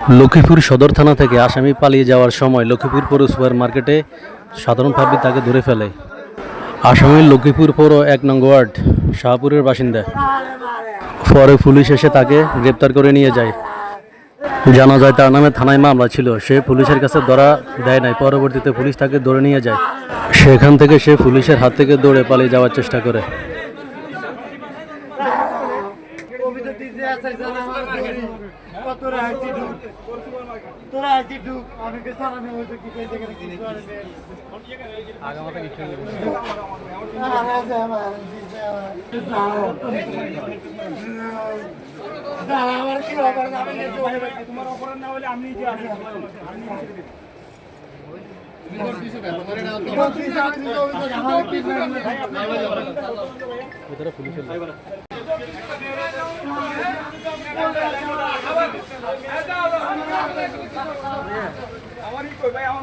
লক্ষ্মীপুর সদর থানা থেকে আসামি পালিয়ে যাওয়ার সময় লক্ষ্মীপুর পৌর সুপার মার্কেটে সাধারণ পাবলিক তাকে ধরে ফেলে। আসামি লক্ষ্মীপুর পৌর ১ নং ওয়ার্ড শাহপুরের বাসিন্দা। পরে পুলিশ এসে তাকে গ্রেপ্তার করে নিয়ে যায়। জানা যায় তার নামে থানায় মামলা ছিল, সে পুলিশের কাছে ধরা দেয় নাই। পরবর্তীতে পুলিশ তাকে ধরে নিয়ে যায়। সেখান থেকে সে পুলিশের হাত থেকে দৌড়ে পালিয়ে যাওয়ার চেষ্টা করে। তোমার অপরাধ না হলে আমি যে আছি আমারই কই ভাই আমার